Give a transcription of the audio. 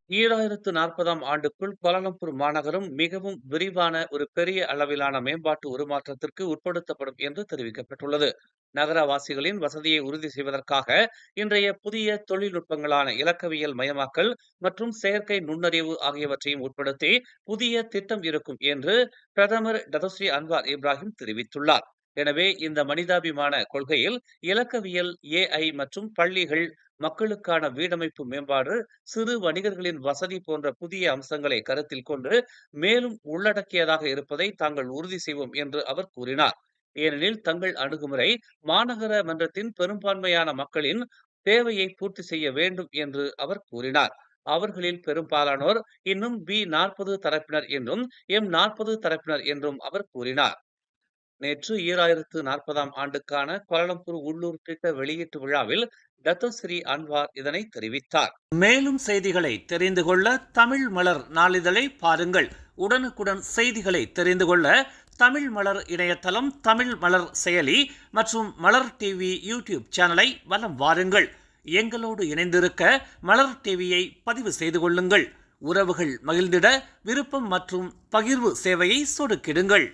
2040ஆம் ஆண்டுக்குள் கோலாலம்பூர் மாநகரம் மிகவும் விரிவான ஒரு பெரிய அளவிலான மேம்பாட்டு உருமாற்றத்திற்கு உட்படுத்தப்படும் என்று தெரிவிக்கப்பட்டுள்ளது. நகரவாசிகளின் வசதியை உறுதி செய்வதற்காக இன்றைய புதிய தொழில்நுட்பங்களான இலக்கவியல் மயமாக்கல் மற்றும் செயற்கை நுண்ணறிவு ஆகியவற்றையும் உட்படுத்தி புதிய திட்டம் இருக்கும் என்று பிரதமர் டதோஸ்ரீ அன்வார் இப்ராஹிம் தெரிவித்துள்ளார். எனவே இந்த மனிதாபிமான கொள்கையில் இலக்கவியல், ஏஐ மற்றும் பள்ளிகள், மக்களுக்கான வீடமைப்பு மேம்பாடு, சிறு வணிகர்களின் வசதி போன்ற புதிய அம்சங்களை கருத்தில் கொண்டு மேலும் உள்ளடக்கியதாக இருப்பதை தாங்கள் உறுதி செய்வோம் என்று அவர் கூறினார். ஏனெனில் தங்கள் அணுகுமுறை மாநகர மன்றத்தின் பெரும்பான்மையான மக்களின் தேவையை பூர்த்தி செய்ய வேண்டும் என்று அவர் கூறினார். அவர்களில் பெரும்பாலானோர் இன்னும் B40 தரப்பினர் என்றும் M40 தரப்பினர் என்றும் அவர் கூறினார். நேற்று 2040ஆம் ஆண்டுக்கான கோலாலம்பூர் உள்ளூர் திட்ட வெளியீட்டு விழாவில் டத்தோஸ்ரீ அன்வார் இதனை தெரிவித்தார். மேலும் செய்திகளை தெரிந்து கொள்ள தமிழ் மலர் நாளிதழை பாருங்கள். உடனுக்குடன் செய்திகளை தெரிந்து கொள்ள தமிழ் மலர் இணையதளம், தமிழ் மலர் செயலி மற்றும் மலர் டிவி யூடியூப் சேனலை வலம் வாருங்கள். எங்களோடு இணைந்திருக்க மலர் டிவியை பதிவு செய்து கொள்ளுங்கள். உறவுகள் மகிழ்ந்திட விருப்பம் மற்றும் பகிர்வு சேவையை சொடுக்கிடுங்கள்.